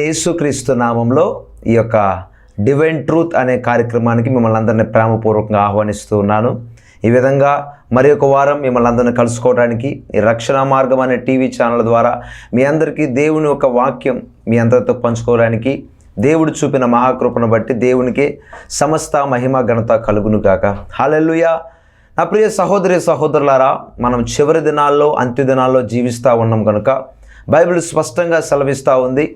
యేసుక్రీస్తు నామంలో ఈ యొక్క డివైన్ ట్రూత్ అనే కార్యక్రమానికి మిమ్మల్ని అందరినీ ప్రేమపూర్వకంగా ఆహ్వానిస్తూ ఉన్నాను. ఈ విధంగా మరి ఒక వారం మిమ్మల్ని అందరినీ కలుసుకోవడానికి ఈ రక్షణ మార్గం అనే టీవీ ఛానల్ ద్వారా మీ అందరికీ దేవుని యొక్క వాక్యం మీ అందరితో పంచుకోవడానికి దేవుడు చూపిన మహాకృపను బట్టి దేవునికి సమస్త మహిమ ఘనత కలుగును గాక. హల్లెలూయా. నా ప్రియ సహోదరి సహోదరులారా, మనం చివరి దినాల్లో అంత్య దినాల్లో జీవిస్తూ ఉన్నాం కనుక బైబిల్ స్పష్టంగా సెలవిస్తూ ఉంది,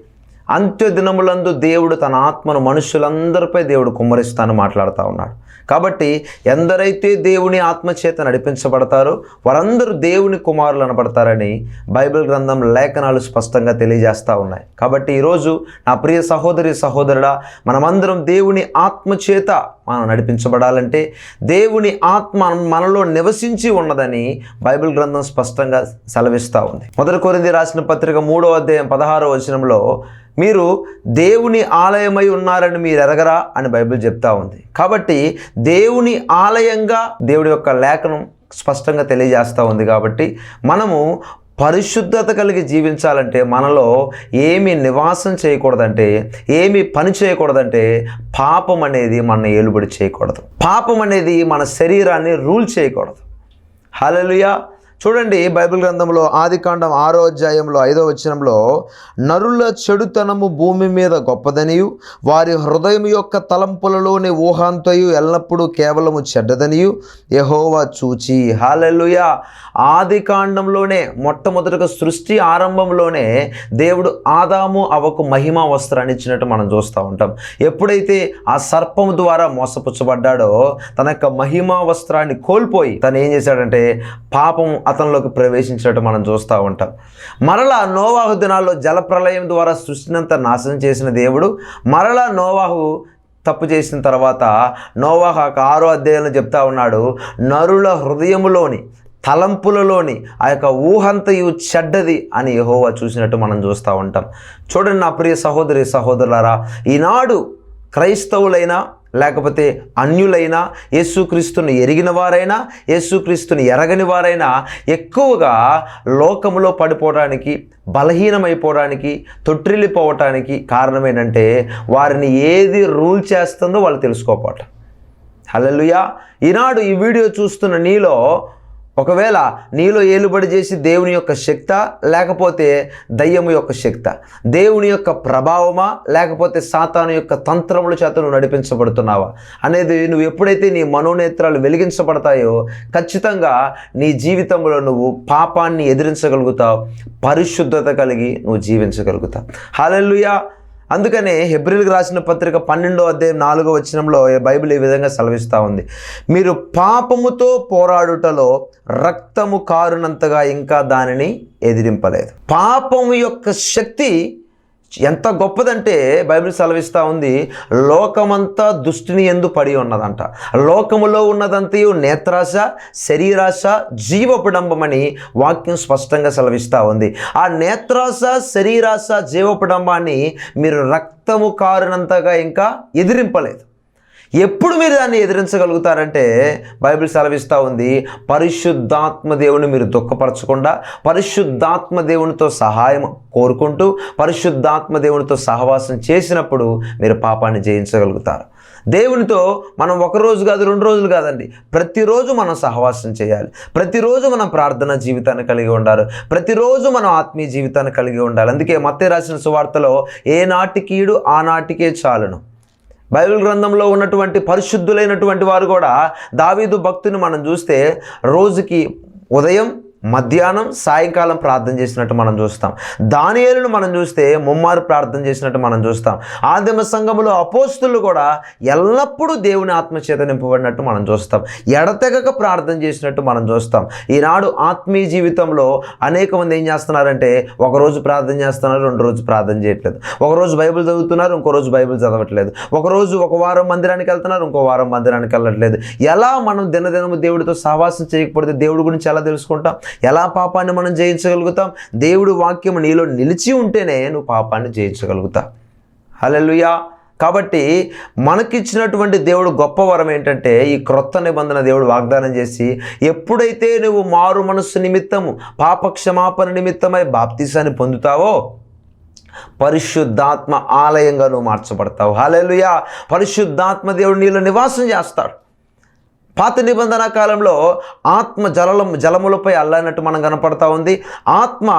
అంత్య దినములందు దేవుడు తన ఆత్మను మనుషులందరిపై దేవుడు కుమ్మరిస్తానని మాట్లాడుతూ ఉన్నాడు. కాబట్టి ఎందరైతే దేవుని ఆత్మచేత నడిపించబడతారో వారందరూ దేవుని కుమారులు అనబడతారని బైబిల్ గ్రంథం లేఖనాలు స్పష్టంగా తెలియజేస్తూ ఉన్నాయి. కాబట్టి ఈరోజు నా ప్రియ సహోదరి సహోదరుడా, మనమందరం దేవుని ఆత్మచేత మనం నడిపించబడాలంటే దేవుని ఆత్మ మనలో నివసించి ఉన్నదని బైబిల్ గ్రంథం స్పష్టంగా సెలవిస్తూ ఉంది. 1 కొరింథీ రాసిన పత్రిక 3వ అధ్యాయం 16వ వచనంలో మీరు దేవుని ఆలయమై ఉన్నారని మీరు ఎరగరా అని బైబిల్ చెప్తా ఉంది. కాబట్టి దేవుని ఆలయంగా దేవుడి యొక్క లేఖనం స్పష్టంగా తెలియజేస్తూ ఉంది. కాబట్టి మనము పరిశుద్ధత కలిగి జీవించాలంటే మనలో ఏమి నివాసం చేయకూడదంటే, ఏమి పని చేయకూడదంటే పాపం అనేది మన ఏలుబడి చేయకూడదు. పాపం అనేది మన శరీరాన్ని రూల్ చేయకూడదు. హల్లెలూయా. చూడండి, బైబిల్ గ్రంథంలో ఆదికాండం 6వ అధ్యాయంలో 5వ వచనంలో, నరుల చెడుతనము భూమి మీద గొప్పదనియు వారి హృదయం యొక్క తలంపులలోని ఊహాంతయు ఎల్లప్పుడూ కేవలము చెడ్డదనియు యెహోవా చూచి. హల్లెలూయా. ఆదికాండంలోనే మొట్టమొదటిగా సృష్టి ఆరంభంలోనే దేవుడు ఆదాము అవ్వకు మహిమా వస్త్రాన్ని ఇచ్చినట్టు మనం చూస్తూ ఉంటాం. ఎప్పుడైతే ఆ సర్పము ద్వారా మోసపుచ్చబడ్డాడో తన యొక్క మహిమా వస్త్రాన్ని కోల్పోయి తను ఏం చేశాడంటే పాపం అతనిలోకి ప్రవేశించినట్టు మనం చూస్తూ ఉంటాం. మరలా నోవాహు దినాల్లో జలప్రలయం ద్వారా సృష్టినంతా నాశనం చేసిన దేవుడు మరలా నోవాహు తప్పు చేసిన తర్వాత నోవాహు 6వ అధ్యాయంలో చెప్తా ఉన్నాడు, నరుల హృదయములోని తలంపులలోని ఆ యొక్క ఊహంతయు చెడ్డది అని యెహోవా చూసినట్టు మనం చూస్తూ ఉంటాం. చూడండి నా ప్రియ సహోదరి సహోదరులారా, ఈనాడు క్రైస్తవులైనా లేకపోతే అన్యులైనా, యేసుక్రీస్తుని ఎరిగిన వారైనా యేసుక్రీస్తుని ఎరగని వారైనా ఎక్కువగా లోకములో పడిపోవడానికి, బలహీనమైపోవడానికి, తొట్టిల్లిపోవటానికి కారణం ఏంటంటే వారిని ఏది రూల్ చేస్తుందో వాళ్ళు తెలుసుకోకపోవటం. హల్లెలూయా. ఈనాడు ఈ వీడియో చూస్తున్న నీలో ఒకవేళ నీలో ఏలుబడి చేసి దేవుని యొక్క శక్తి లేకపోతే దయ్యము యొక్క శక్తి, దేవుని యొక్క ప్రభావమా లేకపోతే సాతాను యొక్క తంత్రముల చేత నువ్వు నడిపించబడుతున్నావా అనేది నువ్వు ఎప్పుడైతే నీ మనోనేత్రాలు వెలిగించబడతాయో ఖచ్చితంగా నీ జీవితంలో నువ్వు పాపాన్ని ఎదిరించగలుగుతావు, పరిశుద్ధత కలిగి నువ్వు జీవించగలుగుతావు. హల్లెలూయా. అందుకనే హెబ్రీయులకు రాసిన పత్రిక 12వ అధ్యాయం 4వ వచనంలో బైబిల్ ఈ విధంగా సెలవిస్తూ ఉంది, మీరు పాపముతో పోరాడుటలో రక్తము కారునంతగా ఇంకా దానిని ఎదిరింపలేదు. పాపము యొక్క శక్తి ఎంత గొప్పదంటే బైబిల్ సెలవిస్తూ ఉంది, లోకమంతా దుష్టిని యందు పడి ఉన్నదంట. లోకములో ఉన్నదంతయు నేత్రాశ, శరీరాశ, జీవపుడంబమని వాక్యం స్పష్టంగా సెలవిస్తూ ఉంది. ఆ నేత్రాశ, శరీరాశ, జీవపుడంబాన్ని మీరు రక్తము కారునంతగా ఇంకా ఎదిరింపలేదు. ఎప్పుడు మీరు దాన్ని ఎదిరించగలుగుతారంటే బైబిల్ సెలవిస్తూ ఉంది, పరిశుద్ధాత్మ దేవుని మీరు దుఃఖపరచకుండా పరిశుద్ధాత్మ దేవునితో సహాయం కోరుకుంటూ పరిశుద్ధాత్మ దేవునితో సహవాసం చేసినప్పుడు మీరు పాపాన్ని జయించగలుగుతారు. దేవునితో మనం 1 రోజు కాదు 2 రోజులు కాదండి, ప్రతిరోజు మనం సహవాసం చేయాలి. ప్రతిరోజు మనం ప్రార్థన జీవితాన్ని కలిగి ఉండాలి. ప్రతిరోజు మనం ఆత్మీయ జీవితాన్ని కలిగి ఉండాలి. అందుకే మత్తయి రాసిన సువార్తలో ఏ నాటికీడు ఆ నాటికే చాలును. బైబిల్ గ్రంథంలో ఉన్నటువంటి పరిశుద్ధులైనటువంటి వారు కూడా దావీదు భక్తుని మనం చూస్తే రోజుకి ఉదయం, మధ్యాహ్నం, సాయంకాలం ప్రార్థన చేసినట్టు మనం చూస్తాం. దానియేలును మనం చూస్తే ముమ్మారు ప్రార్థన చేసినట్టు మనం చూస్తాం. ఆదిమ సంఘములో అపోస్తులు కూడా ఎల్లప్పుడూ దేవుని ఆత్మచేత నింపబడినట్టు మనం చూస్తాం. ఎడతెగక ప్రార్థన చేసినట్టు మనం చూస్తాం. ఈనాడు ఆత్మీయ జీవితంలో అనేక మంది ఏం చేస్తున్నారంటే ఒకరోజు ప్రార్థన చేస్తున్నారు, 2 రోజు ప్రార్థన చేయట్లేదు. ఒకరోజు బైబిల్ చదువుతున్నారు, ఇంకో రోజు బైబిల్ చదవట్లేదు. ఒక వారం మందిరానికి వెళ్తున్నారు, ఇంకో వారం మందిరానికి వెళ్ళట్లేదు. ఎలా మనం దినదినము దేవుడితో సహవాసం చేయకపోతే దేవుడి గురించి ఎలా తెలుసుకుంటాం? ఎలా పాపాన్ని మనం జయించగలుగుతాం? దేవుడి వాక్యం నీలో నిలిచి ఉంటేనే నువ్వు పాపాన్ని జయించగలుగుతావు. హల్లెలూయా. కాబట్టి మనకిచ్చినటువంటి దేవుడు గొప్ప వరం ఏంటంటే ఈ క్రొత్త నిబంధన దేవుడు వాగ్దానం చేసి ఎప్పుడైతే నువ్వు మారు మనస్సు నిమిత్తము పాప క్షమాపణ నిమిత్తమై బాప్తిసాన్ని పొందుతావో పరిశుద్ధాత్మ ఆలయంగా నువ్వు మార్చబడతావు. హల్లెలూయా. పరిశుద్ధాత్మ దేవుడు నీలో నివాసం చేస్తాడు. పాత నిబంధన కాలంలో ఆత్మ జలములపై అల్లనట్టు మనం కనపడతా ఉంది. ఆత్మ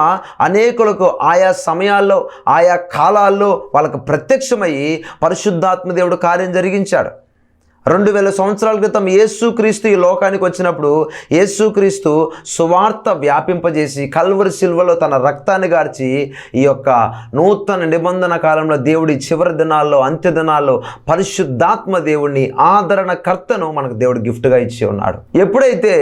అనేకులకు ఆయా సమయాల్లో ఆయా కాలాల్లో వాళ్ళకు ప్రత్యక్షమయ్యి పరిశుద్ధాత్మ దేవుడు కార్యం జరిగించాడు. 2000 సంవత్సరాల క్రితం యేసుక్రీస్తు ఈ లోకానికి వచ్చినప్పుడు యేసుక్రీస్తు సువార్త వ్యాపింపజేసి కల్వరి సిలువలో తన రక్తాన్ని గార్చి ఈ యొక్క నూతన నిబంధన కాలంలో దేవుడి చివరి దినాల్లో అంత్య దినాల్లో పరిశుద్ధాత్మ దేవుడిని ఆదరణకర్తను మనకు దేవుడు గిఫ్ట్గా ఇచ్చి ఉన్నాడు. ఎప్పుడైతే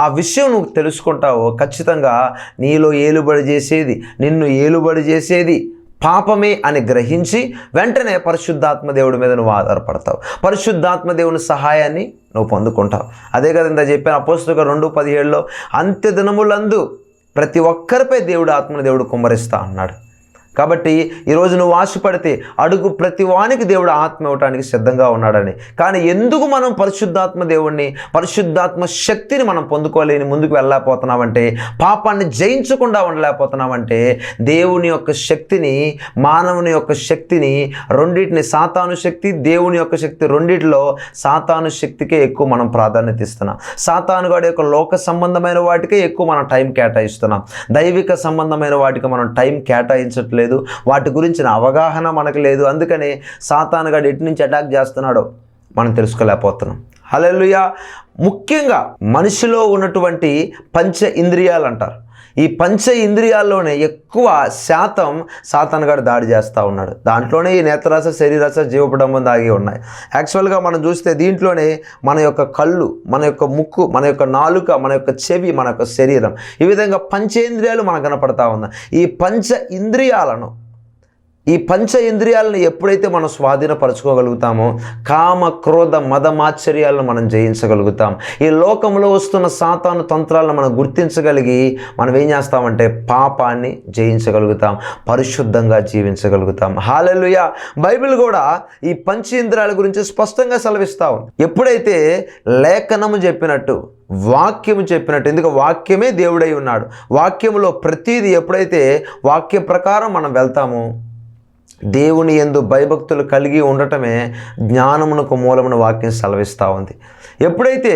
ఆ విషయం నువ్వు తెలుసుకుంటావో ఖచ్చితంగా నీలో ఏలుబడి చేసేది, నిన్ను ఏలుబడి చేసేది పాపమే అని గ్రహించి వెంటనే పరిశుద్ధాత్మ దేవుడి మీద నువ్వు ఆధారపడతావు. పరిశుద్ధాత్మ దేవుని సహాయాన్ని నువ్వు పొందుకుంటావు. అదే కదా ఇంత చెప్పాను అపోస్తలుల 2:17లో అంత్య దినములందు ప్రతి ఒక్కరిపై దేవుడు ఆత్మను దేవుడు కుమ్మరిస్తా అన్నాడు. కాబట్టి ఈరోజు నువ్వు ఆశపడితే అడుగు ప్రతి వానికి దేవుడు ఆత్మ ఇవ్వటానికి సిద్ధంగా ఉన్నాడని. కానీ ఎందుకు మనం పరిశుద్ధాత్మ దేవుణ్ణి పరిశుద్ధాత్మ శక్తిని మనం పొందుకోలేని ముందుకు వెళ్ళలేకపోతున్నామంటే, పాపాన్ని జయించకుండా ఉండలేకపోతున్నామంటే దేవుని యొక్క శక్తిని మానవుని యొక్క శక్తిని రెండింటిని సాతాను శక్తి దేవుని యొక్క శక్తి రెండింటిలో సాతాను శక్తికే ఎక్కువ మనం ప్రాధాన్యత ఇస్తున్నాం. సాతానుగాడి యొక్క లోక సంబంధమైన వాటికే ఎక్కువ మనం టైం కేటాయిస్తున్నాం. దైవిక సంబంధమైన వాటికి మనం టైం కేటాయించట్లేదు. వాటి గురించిన అవగాహన మనకు లేదు. అందుకని సాతానుగాడు ఎటు నుంచి అటాక్ చేస్తున్నాడో మనం తెలుసుకోలేకపోతున్నాం. హల్లెలూయా. ముఖ్యంగా మనిషిలో ఉన్నటువంటి పంచ ఇంద్రియాలు అంటారు. ఈ పంచ ఇంద్రియాల్లోనే ఎక్కువ శాతం సాతానుగాడు దాడి చేస్తూ ఉన్నాడు. దాంట్లోనే ఈ నేత్రరస శరీరరస జీవపడంబం దాగి ఉన్నాయి. యాక్చువల్గా మనం చూస్తే దీంట్లోనే మన యొక్క కళ్ళు, మన యొక్క ముక్కు, మన యొక్క నాలుక, మన యొక్క చెవి, మన యొక్క శరీరం, ఈ విధంగా పంచేంద్రియాలు మనకు కనపడతా ఉన్నాయి. ఈ పంచ ఇంద్రియాలను ఎప్పుడైతే మనం స్వాధీనపరచుకోగలుగుతామో కామ క్రోధ మద మాత్సర్యాలను మనం జయించగలుగుతాం. ఈ లోకంలో వస్తున్న సాతాను తంత్రాలను మనం గుర్తించగలిగి మనం ఏం చేస్తామంటే పాపాన్ని జయించగలుగుతాం, పరిశుద్ధంగా జీవించగలుగుతాం. హల్లెలూయా. బైబిల్ కూడా ఈ పంచేంద్రియాల గురించి స్పష్టంగా సెలవిస్తా ఉంది. ఎప్పుడైతే లేఖనము చెప్పినట్టు వాక్యము చెప్పినట్టు, ఎందుకు వాక్యమే దేవుడై ఉన్నాడు, వాక్యములో ప్రతిదీ ఎప్పుడైతే వాక్య ప్రకారం మనం వెళ్తామో దేవుని యందు భయభక్తులు కలిగి ఉండటమే జ్ఞానమునకు మూలమున వాక్యం సెలవిస్తూ ఉంది. ఎప్పుడైతే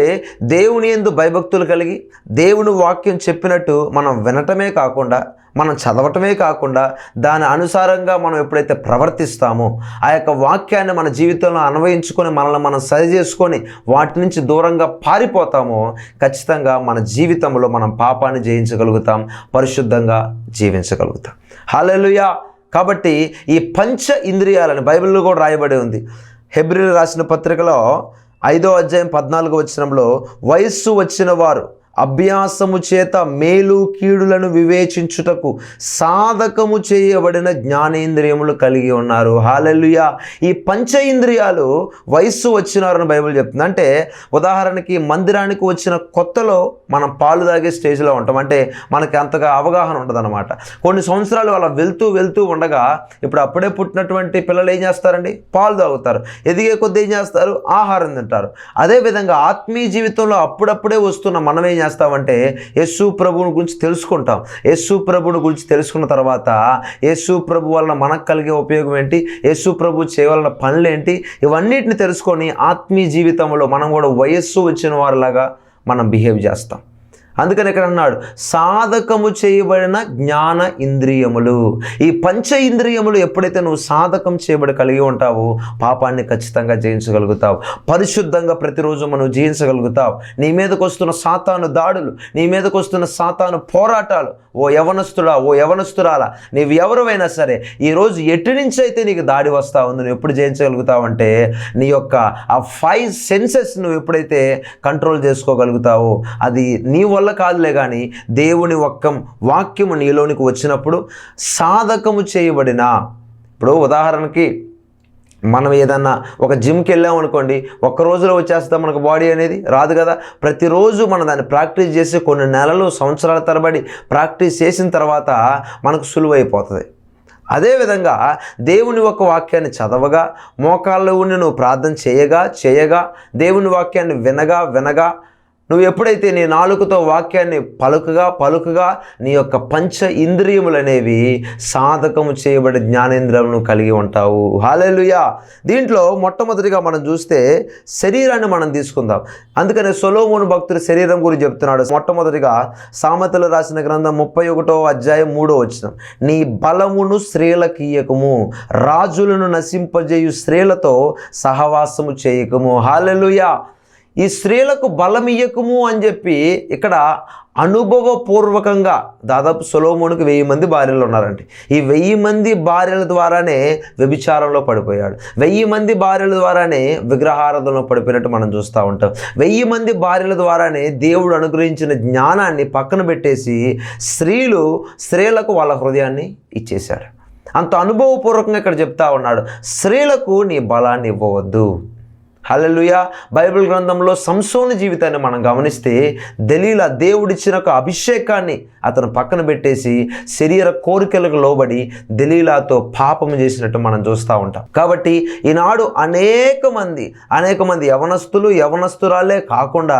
దేవుని యందు భయభక్తులు కలిగి దేవుని వాక్యం చెప్పినట్టు మనం వినటమే కాకుండా మనం చదవటమే కాకుండా దాని అనుసారంగా మనం ఎప్పుడైతే ప్రవర్తిస్తామో ఆ యొక్క వాక్యాన్ని మన జీవితంలో అన్వయించుకొని మనల్ని మనం సరి చేసుకొని వాటి నుంచి దూరంగా పారిపోతామో ఖచ్చితంగా మన జీవితంలో మనం పాపాన్ని జయించగలుగుతాం, పరిశుద్ధంగా జీవించగలుగుతాం. హల్లెలూయా. కాబట్టి ఈ పంచ ఇంద్రియాలని బైబిల్లో కూడా రాయబడి ఉంది. హెబ్రీయులకు రాసిన పత్రికలో 5వ అధ్యాయం 14వ వచనంలో వయస్సు వచ్చిన వారు అభ్యాసము చేత మేలు కీడులను వివేచించుటకు సాధకము చేయబడిన జ్ఞానేంద్రియములు కలిగి ఉన్నారు. హల్లెలూయా. ఈ పంచ ఇంద్రియాలు వయస్సు వచ్చినారని బైబిల్ చెప్తుంది. అంటే ఉదాహరణకి మందిరానికి వచ్చిన కొత్తలో మనం పాలు తాగే స్టేజ్లో ఉంటాం. అంటే మనకి అంతగా అవగాహన ఉండదన్నమాట. కొన్ని సంవత్సరాలు అలా వెళ్తూ ఉండగా ఇప్పుడు అప్పుడే పుట్టినటువంటి పిల్లలు ఏం చేస్తారండి? పాలు తాగుతారు. ఎదిగే కొద్ది ఏం చేస్తారు? ఆహారం తింటారు. అదేవిధంగా ఆత్మీయ జీవితంలో అప్పుడప్పుడే వస్తున్న మనం ఏం చేస్తామంటే యేసు ప్రభువుని గురించి తెలుసుకుంటాం. యేసు ప్రభువుని గురించి తెలుసుకున్న తర్వాత యేసు ప్రభు వలన మనకు కలిగే ఉపయోగం ఏంటి, యేసు ప్రభు చేయవలన పనులు ఏంటి, ఇవన్నిటిని తెలుసుకొని ఆత్మీయ జీవితంలో మనం కూడా వయస్సు వచ్చిన వారిలాగా మనం బిహేవ్ చేస్తాం. అందుకని ఇక్కడ అన్నాడు సాధకము చేయబడిన జ్ఞాన ఇంద్రియములు. ఈ పంచ ఇంద్రియములు ఎప్పుడైతే నువ్వు సాధకం చేయబడి కలిగి ఉంటావో పాపాన్ని ఖచ్చితంగా జయించగలుగుతావు, పరిశుద్ధంగా ప్రతిరోజు మనం జీవించగలుగుతావు. నీ మీదకు వస్తున్న సాతాను దాడులు, నీ మీదకు వస్తున్న సాతాను పోరాటాలు, ఓ యవనస్తుడా, ఓ యవనస్తురాలా, నీవు ఎవరైనా సరే ఈరోజు ఎటు నుంచి అయితే నీకు దాడి వస్తా ఉంది నువ్వు ఎప్పుడు జయించగలుగుతావంటే నీ యొక్క ఆ 5 సెన్సెస్ నువ్వు ఎప్పుడైతే కంట్రోల్ చేసుకోగలుగుతావో అది నీ వల్ల కాదులే, కానీ దేవుని వాక్యము నీలోనికి వచ్చినప్పుడు సాధకము చేయబడిన. ఇప్పుడు ఉదాహరణకి మనం ఏదన్నా ఒక జిమ్కి వెళ్ళాము అనుకోండి, ఒక్క రోజులో వచ్చేస్తా మనకు బాడీ అనేది రాదు కదా. ప్రతిరోజు మనం దాన్ని ప్రాక్టీస్ చేసి కొన్ని నెలలు సంవత్సరాల తరబడి ప్రాక్టీస్ చేసిన తర్వాత మనకు సులువైపోతుంది. అదేవిధంగా దేవుని ఒక వాక్యాన్ని చదవగా, మోకాళ్ళ ఉండి నువ్వు ప్రార్థన చేయగా దేవుని వాక్యాన్ని వినగా నువ్వు ఎప్పుడైతే నీ నాలుకతో వాక్యాన్ని పలుకగా నీ యొక్క పంచ ఇంద్రియములు అనేవి సాధకము చేయబడే జ్ఞానేంద్రియములను కలిగి ఉంటావు. హల్లెలూయా. దీంట్లో మొట్టమొదటిగా మనం చూస్తే శరీరాన్ని మనం తీసుకుందాం. అందుకనే సొలొమోను భక్తుడు శరీరం గురించి చెప్తున్నాడు. మొట్టమొదటిగా సామెతలు రాసిన గ్రంథం 31వ అధ్యాయం 3వ వచనం, నీ బలమును స్త్రీలకు ఇయ్యకము, రాజులను నశింపజేయు స్త్రీలతో సహవాసము చేయకము. హల్లెలూయా. ఈ స్త్రీలకు బలమియ్యకము అని చెప్పి ఇక్కడ అనుభవపూర్వకంగా దాదాపు సొలొమోనుకు 1000 మంది భార్యలు ఉన్నారండి. ఈ 1000 మంది భార్యల ద్వారానే వ్యభిచారంలో పడిపోయాడు. 1000 మంది భార్యల ద్వారానే విగ్రహారాధనలో పడిపోయినట్టు మనం చూస్తూ ఉంటాం. 1000 మంది భార్యల ద్వారానే దేవుడు అనుగ్రహించిన జ్ఞానాన్ని పక్కన పెట్టేసి స్త్రీలకు వాళ్ళ హృదయాన్ని ఇచ్చేశాడు. అంత అనుభవపూర్వకంగా ఇక్కడ చెప్తా ఉన్నాడు, స్త్రీలకు నీ బలాన్ని ఇవ్వవద్దు. హల్లెలూయా. బైబిల్ గ్రంథంలో సంసోను జీవితాన్ని మనం గమనిస్తే దెలీలా దేవుడిచ్చిన ఒక అభిషేకాన్ని అతను పక్కన పెట్టేసి శరీర కోరికలకు లోబడి దెలీలాతో పాపం చేసినట్టు మనం చూస్తూ ఉంటాం. కాబట్టి ఈనాడు అనేక మంది యవనస్తురాలే కాకుండా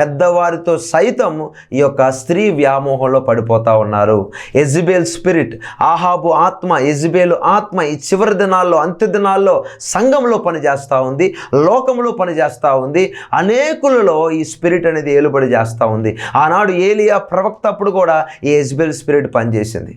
పెద్దవారితో సైతం ఈ యొక్క స్త్రీ వ్యామోహంలో పడిపోతూ ఉన్నారు. యెజబెల్ స్పిరిట్, ఆహాబు ఆత్మ, యెజబెలు ఆత్మ ఈ చివరి దినాల్లో, అంత్య దినాల్లో సంఘంలో పనిచేస్తూ ఉంది, లోకంలో పనిచేస్తూ ఉంది. అనేకులలో ఈ స్పిరిట్ అనేది ఏలుబడి చేస్తూ ఉంది. ఆనాడు ఏలియా ప్రవక్త అప్పుడు కూడా ఈ యెజబెల్ స్పిరిట్ పనిచేసింది.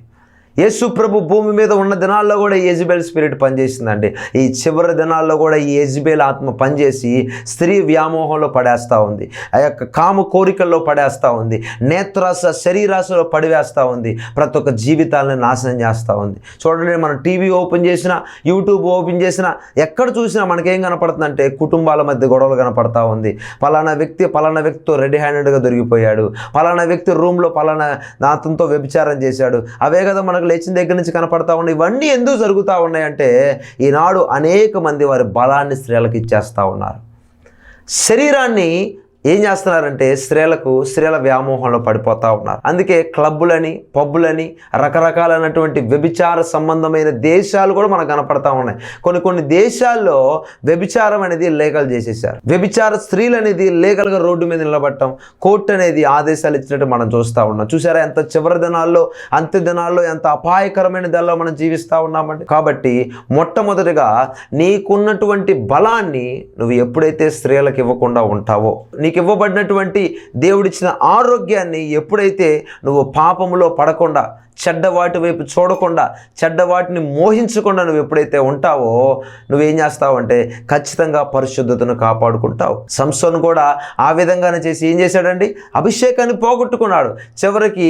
యేసు ప్రభు భూమి మీద ఉన్న దినాల్లో కూడా ఈ యెజబెల్ స్పిరిట్ పనిచేసిందండి. ఈ చివరి దినాల్లో కూడా ఈ యెజబెల్ ఆత్మ పనిచేసి స్త్రీ వ్యామోహంలో పడేస్తూ ఉంది, ఆ యొక్క కామ కోరికల్లో పడేస్తూ ఉంది, నేత్రాస శరీరాశలో పడివేస్తూ ఉంది, ప్రతి ఒక్క జీవితాలను నాశనం చేస్తూ ఉంది. చూడండి, మనం టీవీ ఓపెన్ చేసినా, యూట్యూబ్ ఓపెన్ చేసినా, ఎక్కడ చూసినా మనకేం కనపడుతుందంటే కుటుంబాల మధ్య గొడవలు కనపడతా ఉంది. పలానా వ్యక్తితో రెడీ హ్యాండెడ్గా దొరికిపోయాడు, పలానా వ్యక్తి రూమ్లో పలానా అతనితో వ్యభిచారం చేశాడు. అవే కదా మనకు లేచిన దగ్గర నుంచి కనపడతా ఉన్నాయి. ఇవన్నీ ఎందుకు జరుగుతూ ఉన్నాయంటే ఈనాడు అనేక మంది వారి బలాన్ని స్త్రీలకు ఇచ్చేస్తూ ఉన్నారు. శరీరాన్ని ఏం చేస్తున్నారంటే స్త్రీల వ్యామోహంలో పడిపోతూ ఉన్నారు. అందుకే క్లబ్బులని, పబ్బులని, రకరకాలైనటువంటి వ్యభిచార సంబంధమైన దేశాలు కూడా మనకు కనపడతా ఉన్నాయి. కొన్ని దేశాల్లో వ్యభిచారం అనేది లీగల్ చేసేసారు. వ్యభిచార స్త్రీలు అనేది లీగల్గా రోడ్డు మీద నిలబడటం, కోర్టు అనేది ఆదేశాలు ఇచ్చినట్టు మనం చూస్తూ ఉన్నాం. చూసారా ఎంత చివరి దినాల్లో, అంత్య దినాల్లో ఎంత అపాయకరమైన దానిలో మనం జీవిస్తూ ఉన్నామండి. కాబట్టి మొట్టమొదటిగా నీకున్నటువంటి బలాన్ని నువ్వు ఎప్పుడైతే స్త్రీలకు ఇవ్వకుండా ఉంటావో, నీకు ఇవ్వబడినటువంటి దేవుడిచ్చిన ఆరోగ్యాన్ని ఎప్పుడైతే నువ్వు పాపములో పడకుండా, చెడ్డవాటి వైపు చూడకుండా, చెడ్డవాటిని మోహించకుండా నువ్వు ఎప్పుడైతే ఉంటావో నువ్వేం చేస్తావంటే ఖచ్చితంగా పరిశుద్ధతను కాపాడుకుంటావు. సంసోను కూడా ఆ విధంగానే చేసి ఏం చేశాడండి, అభిషేకాన్ని పోగొట్టుకున్నాడు. చివరికి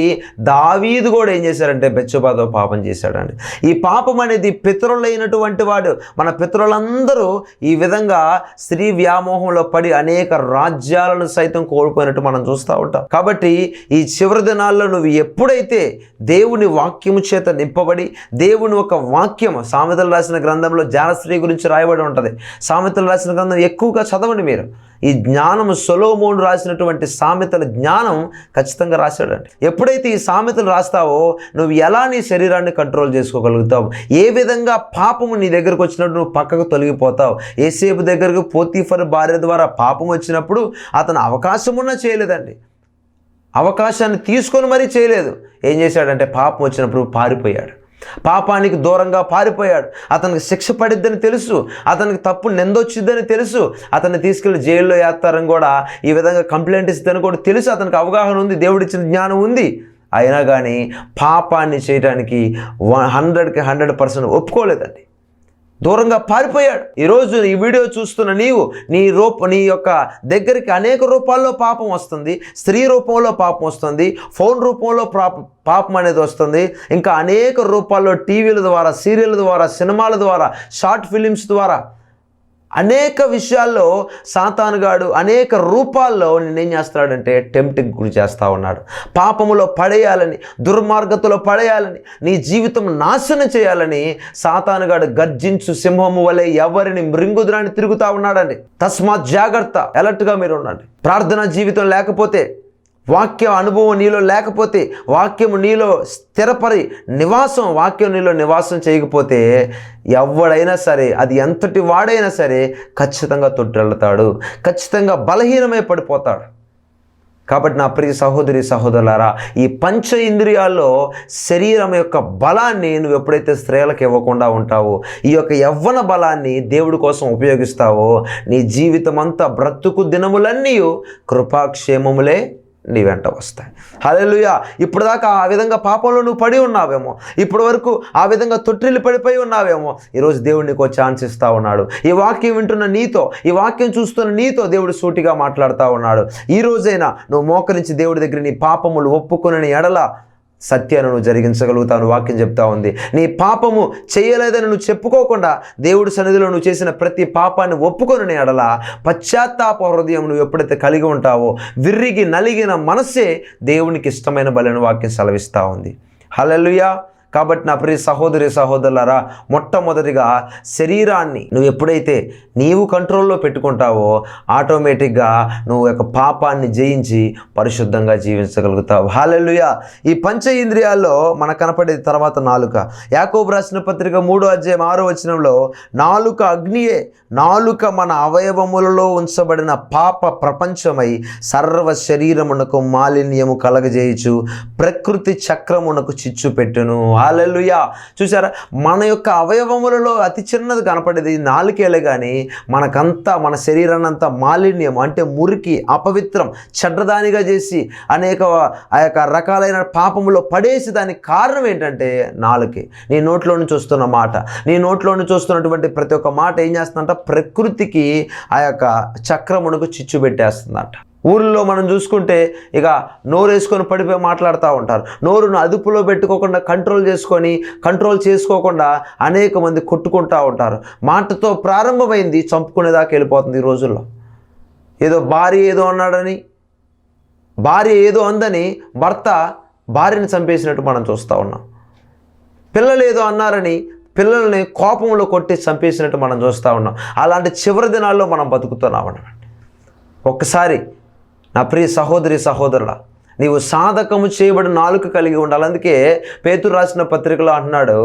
దావీదు కూడా ఏం చేశాడంటే బెత్షెబాతో పాపం చేశాడండి. ఈ పాపం అనేది పితరులైనటువంటి వాడు, మన పితరులందరూ ఈ విధంగా స్త్రీ వ్యామోహంలో పడి అనేక రాజ్యాలను సైతం కోల్పోయినట్టు మనం చూస్తూ ఉంటాం. కాబట్టి ఈ చివరి దినాల్లో నువ్వు ఎప్పుడైతే దేవుని వాక్యము చేత నింపబడి, దేవుని ఒక వాక్యం, సామెతలు రాసిన గ్రంథంలో జ్ఞానస్త్రీ గురించి రాయబడి ఉంటుంది. సామెతలు రాసిన గ్రంథం ఎక్కువగా చదవండి మీరు. ఈ జ్ఞానము సొలొమోను రాసినటువంటి సామెతల జ్ఞానం ఖచ్చితంగా రాశాడండి. ఎప్పుడైతే ఈ సామెతలు రాస్తావో నువ్వు ఎలా నీ శరీరాన్ని కంట్రోల్ చేసుకోగలుగుతావు, ఏ విధంగా పాపము నీ దగ్గరకు వచ్చినప్పుడు నువ్వు పక్కకు తొలగిపోతావు. యేసేపు దగ్గరకు పోతీఫర్ భార్య ద్వారా పాపం వచ్చినప్పుడు అతను అవకాశం ఉన్నా చేయలేదండి, అవకాశాన్ని తీసుకొని మరీ చేయలేదు. ఏం చేశాడంటే పాపం వచ్చినప్పుడు పారిపోయాడు, పాపానికి దూరంగా పారిపోయాడు. అతనికి శిక్ష పడిద్దని తెలుసు, అతనికి తప్పు నిందొచ్చిద్దని తెలుసు, అతన్ని తీసుకెళ్లి జైల్లో వేస్తారని కూడా, ఈ విధంగా కంప్లైంట్ ఇస్తుందని కూడా తెలుసు. అతనికి అవగాహన ఉంది, దేవుడిచ్చిన జ్ఞానం ఉంది. అయినా కానీ పాపాన్ని చేయడానికి 100కి 100% ఒప్పుకోలేదండి, దూరంగా పారిపోయాడు. ఈరోజు ఈ వీడియో చూస్తున్న నీవు నీ యొక్క దగ్గరికి అనేక రూపాల్లో పాపం వస్తుంది. స్త్రీ రూపంలో పాపం వస్తుంది, ఫోన్ రూపంలో పాపం అనేది వస్తుంది, ఇంకా అనేక రూపాల్లో టీవీల ద్వారా, సీరియల్ ద్వారా, సినిమాల ద్వారా, షార్ట్ ఫిలిమ్స్ ద్వారా, అనేక విషయాల్లో సాతానుగాడు అనేక రూపాల్లో నిన్నేం చేస్తాడంటే టెంప్టింగ్ గురి చేస్తూ ఉన్నాడు. పాపములో పడేయాలని, దుర్మార్గతలో పడేయాలని, నీ జీవితం నాశనం చేయాలని సాతానుగాడు గర్జించు సింహము వలె ఎవరిని మృంగుదురాని తిరుగుతూ ఉన్నాడండి. తస్మాత్ జాగ్రత్త, అలర్ట్గా మీరు ఉండండి. ప్రార్థనా జీవితం లేకపోతే, వాక్య అనుభవం నీలో లేకపోతే, వాక్యము నీలో స్థిరపరి వాక్యం నీలో నివాసం చేయకపోతే ఎవడైనా సరే, అది ఎంతటి వాడైనా సరే ఖచ్చితంగా తొట్టెళ్తాడు, ఖచ్చితంగా బలహీనమై పడిపోతాడు. కాబట్టి నా ప్రియ సహోదరి సహోదరులారా, ఈ పంచ ఇంద్రియాల్లో శరీరం యొక్క బలాన్ని నువ్వు ఎప్పుడైతే స్త్రీలకు ఇవ్వకుండా ఉంటావో, ఈ యొక్క యవ్వన బలాన్ని దేవుడి కోసం ఉపయోగిస్తావో, నీ జీవితం అంతా బ్రతుకు దినములన్నీ కృపాక్షేమములే నీ వెంట వస్తాయి. హల్లెలూయా. ఇప్పుడు దాకా ఆ విధంగా పాపంలో నువ్వు పడి ఉన్నావేమో, ఇప్పటి వరకు ఆ విధంగా తొట్టిల్లి పడిపోయి ఉన్నావేమో, ఈరోజు దేవుడు నీకు ఛాన్స్ ఇస్తూ ఉన్నాడు. ఈ వాక్యం వింటున్న నీతో, ఈ వాక్యం చూస్తున్న నీతో దేవుడు సూటిగా మాట్లాడుతూ ఉన్నాడు. ఈ రోజైనా నువ్వు మోకరించి దేవుడి దగ్గర నీ పాపములు ఒప్పుకుని ఎడల సత్యాన్ని నువ్వు జరిగించగలుగుతావు. వాక్యం చెప్తా ఉంది, నీ పాపము చేయలేదని నువ్వు చెప్పుకోకుండా దేవుడి సన్నిధిలో నువ్వు చేసిన ప్రతి పాపాన్ని ఒప్పుకొని ఎడల పశ్చాత్తాప హృదయం నువ్వు ఎప్పుడైతే కలిగి ఉంటావో, విర్రిగి నలిగిన మనసే దేవునికి ఇష్టమైన బలిని వాక్యం సెలవిస్తూ ఉంది. హల్లెలూయా. కాబట్టి నా ప్రియ సహోదరి సహోదరులారా, మొట్టమొదటిగా శరీరాన్ని నువ్వు ఎప్పుడైతే నీవు కంట్రోల్లో పెట్టుకుంటావో ఆటోమేటిక్గా నువ్వు యొక్క పాపాన్ని జయించి పరిశుద్ధంగా జీవించగలుగుతావు. హల్లెలూయా. ఈ పంచ ఇంద్రియాల్లో మనకు కనపడేది తర్వాత నాలుక. యాకోబు రాసిన పత్రిక 3:6 నాలుక అగ్నియే, నాలుక మన అవయవములలో ఉంచబడిన పాప ప్రపంచమై సర్వ శరీరమునకు మాలిన్యము కలగజేయుచు ప్రకృతి చక్రమునకు చిచ్చు పెట్టును. హల్లెలూయా. చూసారా, మన యొక్క అవయవములలో అతి చిన్నది కనపడేది నాలుకేలే, కానీ మనకంతా మన శరీరాన్ని అంతా మాలిన్యం అంటే మురికి, అపవిత్రం, చెడ్డదానిగా చేసి అనేక ఆ యొక్క రకాలైన పాపములో పడేసి దానికి కారణం ఏంటంటే నాలుకే. నీ నోట్లో నుంచి వస్తున్న మాట, నీ నోట్లో నుంచి వస్తున్నటువంటి ప్రతి ఒక్క మాట ఏం చేస్తుందంట, ప్రకృతికి ఆ యొక్క చక్రమునకు చిచ్చు పెట్టేస్తుందంట. ఊళ్ళో మనం చూసుకుంటే ఇక నోరు వేసుకొని పడిపోయి మాట్లాడుతూ ఉంటారు. నోరును అదుపులో పెట్టుకోకుండా కంట్రోల్ చేసుకోకుండా అనేక మంది కొట్టుకుంటూ ఉంటారు. మాటతో ప్రారంభమైంది చంపుకునేదాకా వెళ్ళిపోతుంది. ఈ రోజుల్లో ఏదో భార్య ఏదో అందని భర్త భార్యని చంపేసినట్టు మనం చూస్తూ ఉన్నాం. పిల్లలు ఏదో అన్నారని పిల్లల్ని కోపంలో కొట్టి చంపేసినట్టు మనం చూస్తూ ఉన్నాం. అలాంటి చివరి దినాల్లో మనం బతుకుతున్నాం అన్నమాట. ఒక్కసారి నా ప్రియ సహోదరి సహోదరుల, నీవు సాధకము చేయబడిన నాలుక కలిగి ఉండాలి. అందుకే పేతురు రాసిన పత్రికలో అంటున్నాడు,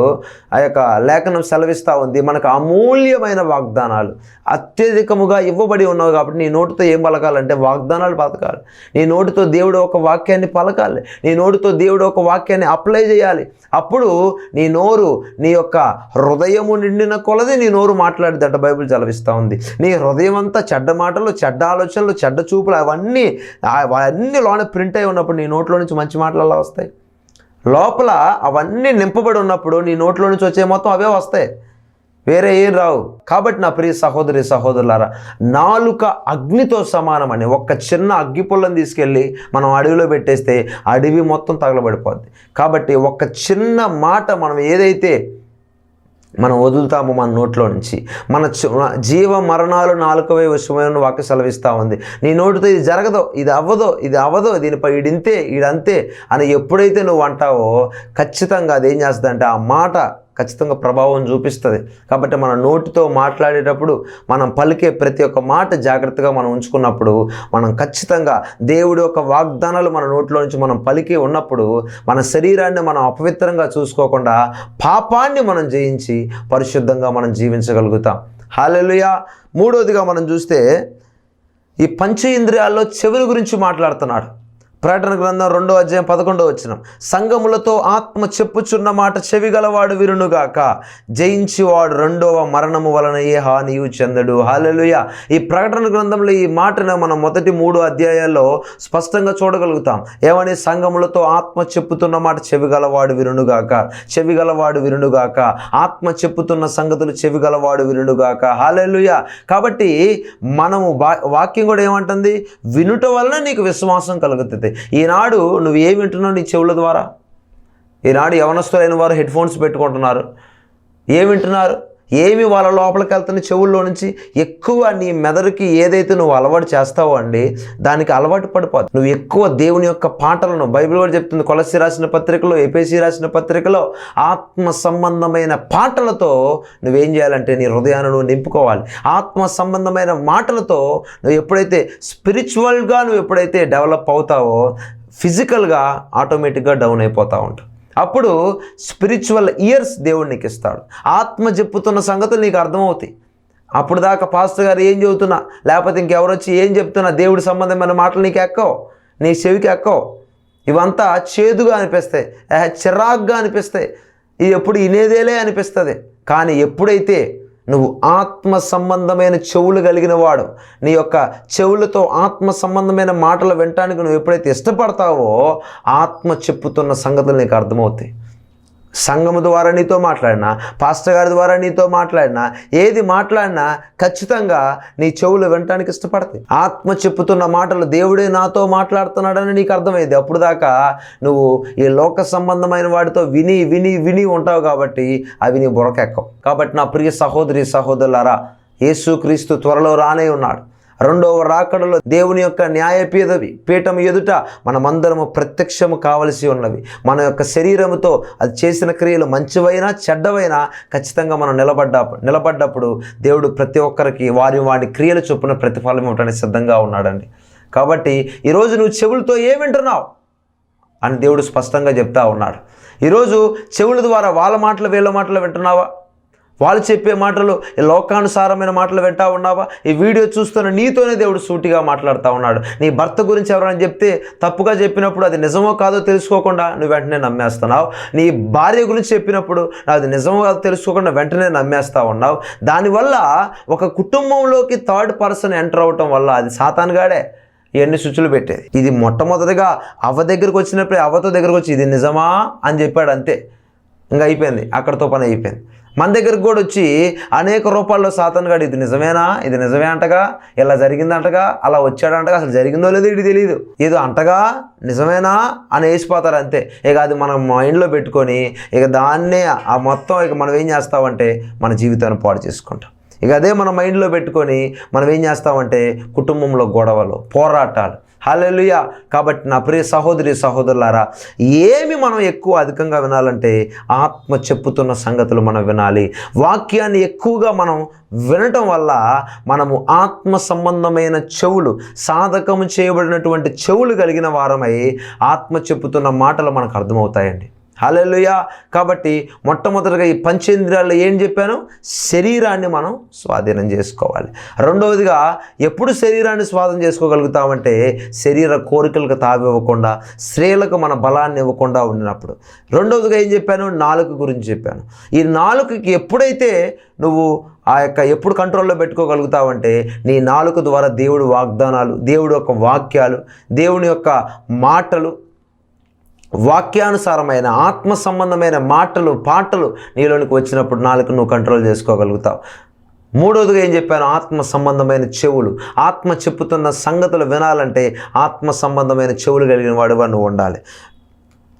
ఆ యొక్క లేఖనం సెలవిస్తూ ఉంది, మనకు అమూల్యమైన వాగ్దానాలు అత్యధికముగా ఇవ్వబడి ఉన్నావు. కాబట్టి నీ నోటితో ఏం పలకాలంటే వాగ్దానాలు పలకాలి. నీ నోటితో దేవుడు ఒక వాక్యాన్ని పలకాలి. నీ నోటితో దేవుడు ఒక వాక్యాన్ని అప్లై చేయాలి. అప్పుడు నీ నోరు, నీ యొక్క హృదయము నిండిన కొలది నీ నోరు మాట్లాడిద్దంట బైబిల్ సెలవిస్తూ ఉంది. నీ హృదయం అంతా చెడ్డ మాటలు, చెడ్డ ఆలోచనలు, చెడ్డ చూపులు అవన్నీ లోన ప్రింట్ అయి ఉన్నప్పుడు నీ నోట్లో నుంచి మంచి మాటలు అలా వస్తాయి. లోపల అవన్నీ నింపబడి ఉన్నప్పుడు నీ నోట్లో నుంచి వచ్చే మొత్తం అవే వస్తాయి, వేరే ఏం రావు. కాబట్టి నా ప్రియ సహోదరి సహోదరులారా, నాలుక అగ్నితో సమానమని ఒక్క చిన్న అగ్గిపుల్లని తీసుకెళ్ళి మనం అడవిలో పెట్టేస్తే అడవి మొత్తం తగలబడిపోద్ది. కాబట్టి ఒక్క చిన్న మాట మనం ఏదైతే మనం వదులుతాము మన నోట్లో నుంచి, మన జీవ మరణాలు నాలుకవే వశమైన వాక్య సెలవిస్తూ ఉంది. నీ నోటితో ఇది జరగదో, ఇది అవ్వదో, దీనిపై ఈడంతే అని ఎప్పుడైతే నువ్వు అంటావో ఖచ్చితంగా అదేం చేస్తుందంటే ఆ మాట ఖచ్చితంగా ప్రభావం చూపిస్తుంది. కాబట్టి మన నోటితో మాట్లాడేటప్పుడు మనం పలికే ప్రతి ఒక్క మాట జాగ్రత్తగా మనం ఉంచుకున్నప్పుడు మనం ఖచ్చితంగా దేవుడి యొక్క వాగ్దానాలు మన నోట్లో నుంచి మనం పలికి ఉన్నప్పుడు మన శరీరాన్ని మనం అపవిత్రంగా చూసుకోకుండా పాపాన్ని మనం జయించి పరిశుద్ధంగా మనం జీవించగలుగుతాం. హల్లెలూయా. మూడవదిగా మనం చూస్తే ఈ పంచ ఇంద్రియాల్లో చెవుల గురించి మాట్లాడుతున్నాడు. ప్రకటన గ్రంథం 2:11 సంఘములతో ఆత్మ చెప్పుచున్న మాట చెవిగలవాడు విరునుగాక, జయించివాడు రెండవ మరణము వలన ఏ హానియు చెందడు. హల్లెలూయా. ఈ ప్రకటన గ్రంథంలో ఈ మాటను మనం మొదటి 3 అధ్యాయాల్లో స్పష్టంగా చూడగలుగుతాం. ఏమని? సంఘములతో ఆత్మ చెప్పుతున్న మాట చెవిగలవాడు విరునుగాక, ఆత్మ చెప్పుతున్న సంగతులు చెవిగలవాడు విరునుగాక. హల్లెలూయా. కాబట్టి మనము వాక్యం కూడా ఏమంటుంది? వినుట వలన నీకు విశ్వాసం కలుగుతుంది. ఈనాడు నువ్వు ఏమి వింటున్నావు నీ చెవుల ద్వారా? ఈనాడు యవనస్తులైన వారు హెడ్ ఫోన్స్ పెట్టుకుంటున్నారు. ఏమి వింటున్నారు? ఏమి వాళ్ళ లోపలికి వెళ్తున్న చెవుల్లో నుంచి ఎక్కువ నీ మెదడుకి ఏదైతే నువ్వు అలవాటు చేస్తావో అండి, దానికి అలవాటు పడిపోదు. నువ్వు ఎక్కువ దేవుని యొక్క పాటలను, బైబిల్ కూడా చెప్తుంది, కొలస్సీ రాసిన పత్రికలో, ఎఫెసీ రాసిన పత్రికలో ఆత్మ సంబంధమైన పాటలతో నువ్వేం చేయాలంటే నీ హృదయాన్ని నువ్వు నింపుకోవాలి. ఆత్మ సంబంధమైన మాటలతో నువ్వు ఎప్పుడైతే స్పిరిచువల్గా నువ్వు ఎప్పుడైతే డెవలప్ అవుతావో ఫిజికల్గా ఆటోమేటిక్గా డౌన్ అయిపోతూ ఉంటావు. అప్పుడు స్పిరిచువల్ ఇయర్స్ దేవుడు నీకు ఇస్తాడు. ఆత్మ చెప్పుతున్న సంగతులు నీకు అర్థమవుతాయి. అప్పుడు దాకా పాస్టర్ గారు ఏం చెబుతున్నా, లేకపోతే ఇంకెవరు వచ్చి ఏం చెప్తున్నా, దేవుడి సంబంధమైన మాటలు నీకు ఎక్కవు. నీ చెవికి ఎక్కవు. ఇవంతా చేదుగా అనిపిస్తాయి, చిరాగ్గా అనిపిస్తాయి, ఇది ఎప్పుడు వినేదేలే అనిపిస్తుంది. కానీ ఎప్పుడైతే నువ్వు ఆత్మ సంబంధమైన చెవులు కలిగిన వాడు, నీ యొక్క చెవులతో ఆత్మ సంబంధమైన మాటలు వినటానికి నువ్వు ఎప్పుడైతే ఇష్టపడతావో ఆత్మ చెప్పుతున్న సంగతులు నీకు అర్థమవుతాయి. సంఘము ద్వారా నీతో మాట్లాడినా, పాస్టర్ గారి ద్వారా నీతో మాట్లాడినా, ఏది మాట్లాడినా ఖచ్చితంగా నీ చెవులు వినటానికి ఇష్టపడతాయి. ఆత్మ చెప్పుతున్న మాటలు దేవుడే నాతో మాట్లాడుతున్నాడని నీకు అర్థమైంది. అప్పుడు దాకా నువ్వు ఈ లోక సంబంధమైన వాడితో విని విని విని ఉంటావు కాబట్టి అవి నీ బుర్రకెక్కవు. కాబట్టి నా ప్రియ సహోదరి సహోదరులారా, యేసుక్రీస్తు త్వరలో రానే ఉన్నాడు. రెండవ రాకడలో దేవుని యొక్క న్యాయపీఠం ఎదుట మనమందరము ప్రత్యక్షము కావలసి ఉన్నవి. మన యొక్క శరీరముతో అది చేసిన క్రియలు మంచివైనా చెడ్డవైనా ఖచ్చితంగా మనం నిలబడ్డప్పుడు దేవుడు ప్రతి ఒక్కరికి వారి క్రియలు చొప్పున ప్రతిఫలం ఇవ్వడానికి సిద్ధంగా ఉన్నాడండి. కాబట్టి ఈరోజు నువ్వు చెవులతో ఏం వింటున్నావు అని దేవుడు స్పష్టంగా చెప్తా ఉన్నాడు. ఈరోజు చెవుల ద్వారా వాళ్ళ మాటలు వీళ్ళ మాటలు వింటున్నావా? వాళ్ళు చెప్పే మాటలు లోకానుసారమైన మాటలు వింటా ఉన్నావా? ఈ వీడియో చూస్తున్న నీతోనే దేవుడు సూటిగా మాట్లాడుతూ ఉన్నాడు. నీ భర్త గురించి ఎవరైనా చెప్తే తప్పుగా చెప్పినప్పుడు అది నిజమో కాదో తెలుసుకోకుండా నువ్వు వెంటనే నమ్మేస్తున్నావు. నీ భార్య గురించి చెప్పినప్పుడు అది నిజమో కాదో తెలుసుకోకుండా వెంటనే నమ్మేస్తూ ఉన్నావు. దానివల్ల ఒక కుటుంబంలోకి థర్డ్ పర్సన్ ఎంటర్ అవటం వల్ల అది సాతానుగాడే ఎన్ని స్విచ్లు పెట్టేది. ఇది మొట్టమొదటిగా అవ్వ దగ్గరికి వచ్చినప్పుడే అవ్వతో దగ్గరకు వచ్చి ఇది నిజమా అని చెప్పాడు, అంతే, ఇంకా అయిపోయింది, అక్కడితో పని అయిపోయింది. మన దగ్గరకు కూడా వచ్చి అనేక రూపాల్లో సాతానుగాడు ఇది నిజమేనా, ఇది నిజమే అంటగా, ఇలా జరిగిందంటగా, అలా వచ్చాడంటగా, అసలు జరిగిందో లేదో ఇది తెలియదు, ఏదో అంటగా నిజమేనా అని వేసిపోతారు అంతే. ఇక అది మనం మైండ్లో పెట్టుకొని ఇక దాన్నే ఆ మొత్తం ఇక మనం ఏం చేస్తామంటే మన జీవితాన్ని పాడు చేసుకుంటాం. ఇక అదే మన మైండ్లో పెట్టుకొని మనం ఏం చేస్తామంటే కుటుంబంలో గొడవలు, పోరాటాలు. హల్లెలూయా. కాబట్టి నా ప్రియ సహోదరి సహోదరులారా, ఏమి మనం ఎక్కువ అధికంగా వినాలంటే ఆత్మ చెప్పుతున్న సంగతులు మనం వినాలి. వాక్యాన్ని ఎక్కువగా మనం వినటం వల్ల మనము ఆత్మ సంబంధమైన చెవులు, సాధకము చేయబడినటువంటి చెవులు కలిగిన వారమై ఆత్మ చెప్పుతున్న మాటలు మనకు అర్థమవుతాయండి. హల్లెలూయా. కాబట్టి మొట్టమొదటిగా ఈ పంచేంద్రియాల్లో ఏం చెప్పాను, శరీరాన్ని మనం స్వాధీనం చేసుకోవాలి. రెండవదిగా ఎప్పుడు శరీరాన్ని స్వాధీనం చేసుకోగలుగుతామంటే శరీర కోరికలకు తావివ్వకుండా, స్త్రీలకు మన బలాన్ని ఇవ్వకుండా ఉండినప్పుడు. రెండవదిగా ఏం చెప్పాను, నాలుక గురించి చెప్పాను. ఈ నాలుకకి ఎప్పుడైతే నువ్వు ఎప్పుడు కంట్రోల్లో పెట్టుకోగలుగుతావంటే నీ నాలుక ద్వారా దేవుడి వాగ్దానాలు, దేవుడి యొక్క వాక్యాలు, దేవుని యొక్క మాటలు, వాక్యానుసారమైన ఆత్మ సంబంధమైన మాటలు, పాటలు నీలోనికి వచ్చినప్పుడు నాలుక నువ్వు కంట్రోల్ చేసుకోగలుగుతావు. మూడవదిగా ఏం చెప్పాను, ఆత్మ సంబంధమైన చెవులు. ఆత్మ చెప్పుతున్న సంగతులు వినాలంటే ఆత్మ సంబంధమైన చెవులు కలిగిన వాడుగా నువ్వు ఉండాలి.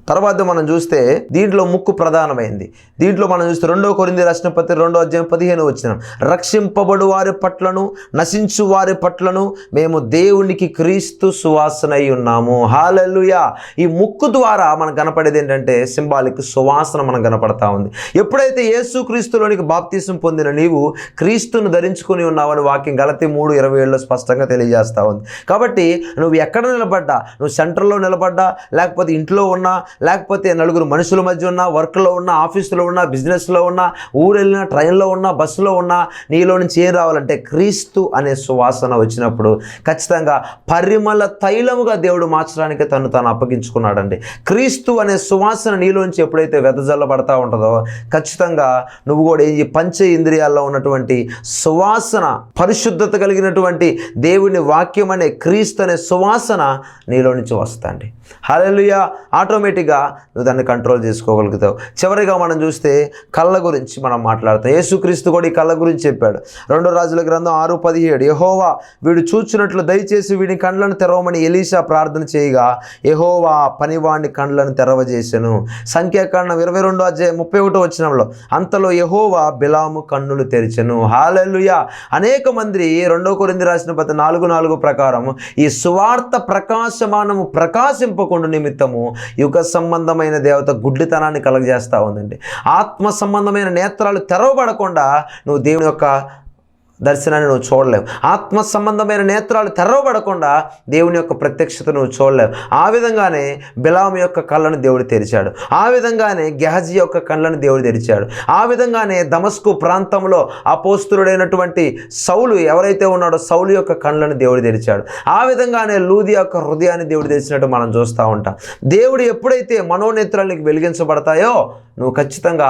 తర్వాత మనం చూస్తే దీంట్లో ముక్కు ప్రధానమైంది. దీంట్లో మనం చూస్తే 2 కొరింథీ రాసిన పత్రిక 2వ అధ్యాయం 15వ వచనం, రక్షింపబడు వారి పట్లను నశించు వారి పట్లను మేము దేవునికి క్రీస్తు సువాసన అయి ఉన్నాము. హల్లెలూయా. ఈ ముక్కు ద్వారా మనకు కనపడేది ఏంటంటే సింబాలిక్ సువాసన మనకు కనపడతా ఉంది. ఎప్పుడైతే యేసు క్రీస్తులోనికి బాప్తీసం పొందిన నీవు క్రీస్తును ధరించుకొని ఉన్నావని వాక్యం గలతీ 3:27లో స్పష్టంగా తెలియజేస్తూ ఉంది. కాబట్టి నువ్వు ఎక్కడ నిలబడ్డా, నువ్వు సెంటర్లో నిలబడ్డా, లేకపోతే ఇంట్లో ఉన్నా, లేకపోతే నలుగురు మనుషుల మధ్య ఉన్నా, వర్క్లో ఉన్నా, ఆఫీసులో ఉన్నా, బిజినెస్లో ఉన్నా, ఊరు వెళ్ళినా, ట్రైన్లో ఉన్నా, బస్సులో ఉన్నా, నీలో నుంచి ఏం రావాలంటే క్రీస్తు అనే సువాసన వచ్చినప్పుడు ఖచ్చితంగా పరిమళ తైలముగా దేవుడు మార్చడానికి తాను అప్పగించుకున్నాడండి. క్రీస్తు అనే సువాసన నీలోంచి ఎప్పుడైతే వెదజల్లబడతా ఉంటుందో ఖచ్చితంగా నువ్వు కూడా ఈ పంచ ఇంద్రియాల్లో ఉన్నటువంటి సువాసన, పరిశుద్ధత కలిగినటువంటి దేవుని వాక్యం అనే క్రీస్తు అనే సువాసన నీలో నుంచి వస్తాండి. హల్లెలూయా. ఆటోమేటిక్గా నువ్వు దాన్ని కంట్రోల్ చేసుకోగలుగుతావు. చివరిగా మనం చూస్తే కళ్ళ గురించి మనం మాట్లాడతాం. యేసుక్రీస్తు కూడా ఈ కళ్ళ గురించి చెప్పాడు. 2 రాజుల గ్రంథం 6:17, యెహోవా వీడు చూచున్నట్లు దయచేసి వీడి కండ్లను తెరవమని ఎలీషా ప్రార్థన చేయగా యెహోవా పనివాడిని కండ్లను తెరవజేసెను. సంఖ్యాకాండం 22వ అధ్యాయం 31వ వచనంలో అంతలో యెహోవా బిలాము కన్నులు తెరిచెను. హల్లెలూయా. అనేక మంది 2 కొరింథీ రాసిన పత్రిక 4:4 ప్రకారం ఈ సువార్త ప్రకాశమానము ప్రకాశింపకుండా నిమిత్తము యుగ సంబంధమైన దేవత గుడ్డితనాన్ని కలగజేస్తూ ఉందండి. ఆత్మ సంబంధమైన నేత్రాలు తెరవబడకుండా నువ్వు దేవుని యొక్క దర్శనాన్ని నువ్వు చూడలేవు. ఆత్మ సంబంధమైన నేత్రాలు తెరవబడకుండా దేవుని యొక్క ప్రత్యక్షత నువ్వు చూడలేవు. ఆ విధంగానే బిలాము యొక్క కళ్ళను దేవుడు తెరిచాడు. ఆ విధంగానే గెహజీ యొక్క కళ్ళను దేవుడు తెరిచాడు. ఆ విధంగానే దమస్కు ప్రాంతంలో అపోస్తులుడైనటువంటి సౌలు ఎవరైతే ఉన్నాడో సౌలు యొక్క కళ్ళను దేవుడు తెరిచాడు. ఆ విధంగానే లూది యొక్క హృదయాన్ని దేవుడు తెరిచినట్టు మనం చూస్తూ ఉంటాం. దేవుడు ఎప్పుడైతే మనోనేత్రాలు నీకు వెలిగించబడతాయో నువ్వు ఖచ్చితంగా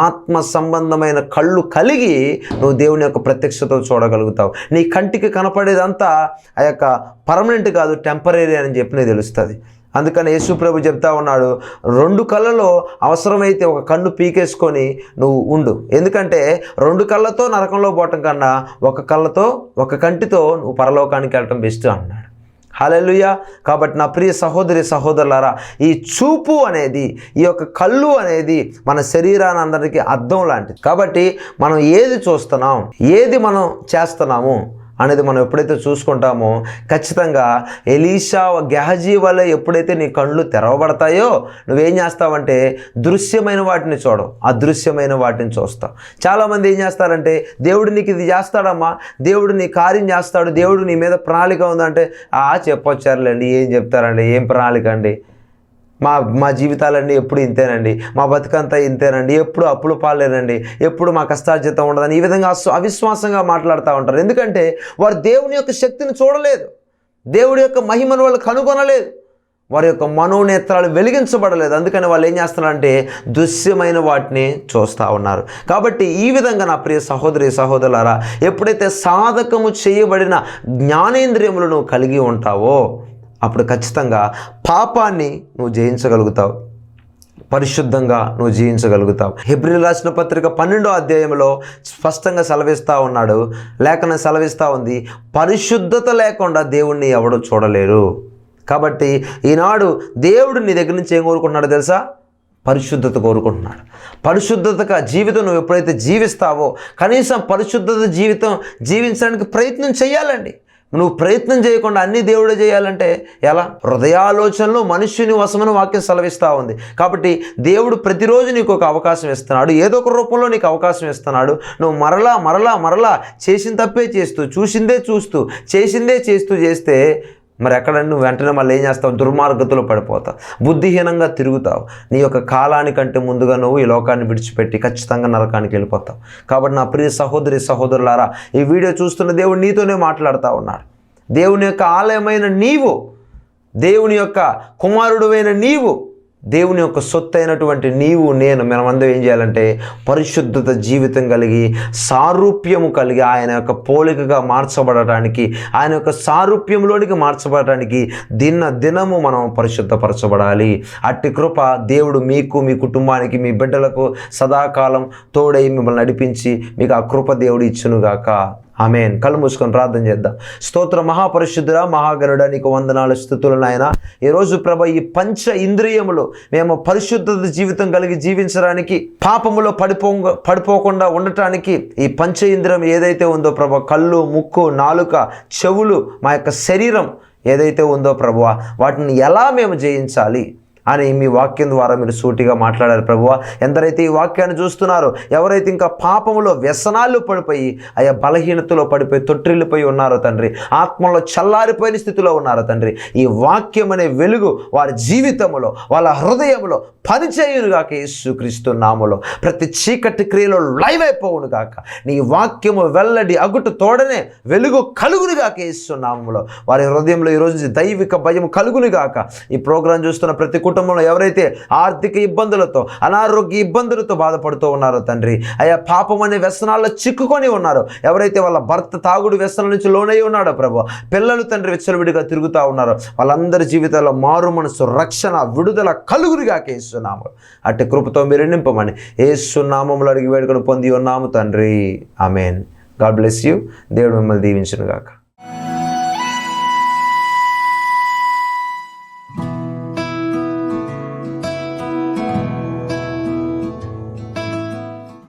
ఆత్మ సంబంధమైన కళ్ళు కలిగి నువ్వు దేవుని యొక్క ప్రత్యక్షత చూడగలుగుతావు. నీ కంటికి కనపడేదంతా ఆ యొక్క పర్మనెంట్ కాదు, టెంపరీ అని చెప్పి నీకు తెలుస్తుంది. అందుకని యేసు ప్రభు చెప్తా ఉన్నాడు, 2 కళ్ళలో అవసరమైతే ఒక కన్ను పీకేసుకొని నువ్వు ఉండు. ఎందుకంటే 2 కళ్ళతో నరకంలో పోవటం కన్నా ఒక కంటితో నువ్వు పరలోకానికి వెళ్ళటం బెస్ట్ అన్నాడు. హల్లెలూయా. కాబట్టి నా ప్రియ సహోదరి సహోదరులారా, ఈ చూపు అనేది, ఈ యొక్క కళ్ళు అనేది మన శరీరాన్ని అందరికీ అద్దం లాంటిది. కాబట్టి మనం ఏది చూస్తున్నాం, ఏది మనం చేస్తున్నాము అనేది మనం ఎప్పుడైతే చూసుకుంటామో ఖచ్చితంగా ఎలీషా గెహజీ వల్ల ఎప్పుడైతే నీ కళ్ళు తెరవబడతాయో నువ్వేం చేస్తావంటే దృశ్యమైన వాటిని చూడవు, అదృశ్యమైన వాటిని చూస్తావు. చాలామంది ఏం చేస్తారంటే దేవుడు నీకు ఇది చేస్తాడమ్మా, దేవుడు నీ కార్యం చేస్తాడు, దేవుడు నీ మీద ప్రణాళిక ఉందంటే చెప్పొచ్చారులేండి, ఏం చెప్తారండి, ఏం ప్రణాళిక అండి, మా జీవితాలన్నీ ఎప్పుడు ఇంతేనండి, మా బతుకంతా ఇంతేనండి, ఎప్పుడు అప్పులు పాలేనండి, ఎప్పుడు మా కష్టార్జితం ఉండదని ఈ విధంగా అవిశ్వాసంగా మాట్లాడుతూ ఉంటారు. ఎందుకంటే వారు దేవుని యొక్క శక్తిని చూడలేదు, దేవుడి యొక్క మహిమను వాళ్ళు కనుగొనలేదు, వారి యొక్క మనోనేత్రాలు వెలిగించబడలేదు. అందుకని వాళ్ళు ఏం చేస్తున్నారంటే దృశ్యమైన వాటిని చూస్తూ ఉన్నారు. కాబట్టి ఈ విధంగా నా ప్రియ సహోదరి సహోదరులారా, ఎప్పుడైతే సాధకము చేయబడిన జ్ఞానేంద్రియములు నువ్వు కలిగి ఉంటావో అప్పుడు ఖచ్చితంగా పాపాన్ని నువ్వు జయించగలుగుతావు, పరిశుద్ధంగా నువ్వు జీవించగలుగుతావు. హెబ్రీయులకు రాసిన పత్రిక 12వ అధ్యాయంలో స్పష్టంగా సెలవిస్తూ ఉన్నాడు, లేఖనం సెలవిస్తూ ఉంది, పరిశుద్ధత లేకుండా దేవుణ్ణి ఎవడు చూడలేరు. కాబట్టి ఈనాడు దేవుడు నీ దగ్గర నుంచి ఏం కోరుకుంటున్నాడో తెలుసా? పరిశుద్ధత కోరుకుంటున్నాడు. పరిశుద్ధతగా జీవితం నువ్వు ఎప్పుడైతే జీవిస్తావో, కనీసం పరిశుద్ధత జీవితం జీవించడానికి ప్రయత్నం చేయాలండి. నువ్వు ప్రయత్నం చేయకుండా అన్ని దేవుడే చేయాలంటే ఎలా? హృదయాలోచనలు మనుష్యుని వశమని వాక్యం సెలవిస్తూ ఉంది. కాబట్టి దేవుడు ప్రతిరోజు నీకు ఒక అవకాశం ఇస్తున్నాడు, ఏదో ఒక రూపంలో నీకు అవకాశం ఇస్తున్నాడు. నువ్వు మరలా చేసిన తప్పే చేస్తూ, చూసిందే చూస్తూ, చేసిందే చేస్తే మరి ఎక్కడ నువ్వు వెంటనే మళ్ళీ ఏం చేస్తావు? దుర్మార్గతలో పడిపోతావు, బుద్ధిహీనంగా తిరుగుతావు. నీ యొక్క కాలానికంటే ముందుగా నువ్వు ఈ లోకాన్ని విడిచిపెట్టి ఖచ్చితంగా నరకానికి వెళ్ళిపోతావు. కాబట్టి నా ప్రియ సహోదరి సహోదరులారా, ఈ వీడియో చూస్తున్న దేవుడు నీతోనే మాట్లాడుతూ ఉన్నాడు. దేవుని యొక్క ఆలయమైన నీవు, దేవుని యొక్క కుమారుడువైన నీవు, దేవుని యొక్క సొత్తు అయినటువంటి నీవు నేను మనమందరం ఏం చేయాలంటే పరిశుద్ధత జీవితం కలిగి, సారూప్యము కలిగి, ఆయన యొక్క పోలికగా మార్చబడటానికి, ఆయన యొక్క సారూప్యంలోనికి మార్చబడటానికి దినము మనం పరిశుద్ధపరచబడాలి. అట్టి కృప దేవుడు మీకు, మీ కుటుంబానికి, మీ బిడ్డలకు సదాకాలం తోడై మిమ్మల్ని నడిపించి మీకు ఆ కృప దేవుడు ఇచ్చునుగాక. ఆమేన్. కళ్ళు మూసుకొని ప్రార్థన చేద్దాం. స్తోత్ర మహాపరిశుద్ధుడా, మహాగణుడా, నీకు వందనాలు స్తుతులు నాయన. ఈరోజు ప్రభు ఈ పంచ ఇంద్రియములు మేము పరిశుద్ధత జీవితం కలిగి జీవించడానికి, పాపములో పడిపోకుండా ఉండటానికి ఈ పంచ ఇంద్రియం ఏదైతే ఉందో ప్రభు, కళ్ళు, ముక్కు, నాలుక, చెవులు, మా యొక్క శరీరం ఏదైతే ఉందో ప్రభువా, వాటిని ఎలా మేము జయించాలి అని మీ వాక్యం ద్వారా మీరు సూటిగా మాట్లాడారు ప్రభువా. ఎందరైతే ఈ వాక్యాన్ని చూస్తున్నారో, ఎవరైతే ఇంకా పాపములో వ్యసనాలు పడిపోయి, అయ్యా బలహీనతలో పడిపోయి తొట్టిల్లిపోయి ఉన్నారో తండ్రి, ఆత్మలో చల్లారిపోయిన స్థితిలో ఉన్నారో తండ్రి, ఈ వాక్యం అనే వెలుగు వారి జీవితంలో, వాళ్ళ హృదయంలో పనిచేయునుగాక. యేసుక్రీస్తు నామములో ప్రతి చీకటి క్రియలో లైవ్ అయిపోవును గాక. నీ వాక్యము వెల్లడి అగుటు తోడనే వెలుగు కలుగునుగాక. యేసు నామములో వారి హృదయంలో ఈరోజు దైవిక భయం కలుగునుగాక. ఈ ప్రోగ్రాం చూస్తున్న ప్రతి కుటుంబంలో ఎవరైతే ఆర్థిక ఇబ్బందులతో, అనారోగ్య ఇబ్బందులతో బాధపడుతూ ఉన్నారో తండ్రి, అయ్యా పాపం అనే వ్యసనాల్లో చిక్కుకొని ఉన్నారో, ఎవరైతే వాళ్ళ భర్త తాగుడు వ్యసనాల నుంచి లోనై ఉన్నాడో ప్రభు, పిల్లలు తండ్రి విచ్చలవిడిగా తిరుగుతూ ఉన్నారో, వాళ్ళందరి జీవితాల్లో మారు మనసు, రక్షణ, విడుదల కలుగునుగాక. యేసు నామములో అట్టి కృపతో మీరు నింపమని యేసు నామములో అడిగి వేడుకను పొంది ఉన్నాము తండ్రి. ఆమేన్. God bless you. దేవుడు మిమ్మల్ని దీవించునుగాక.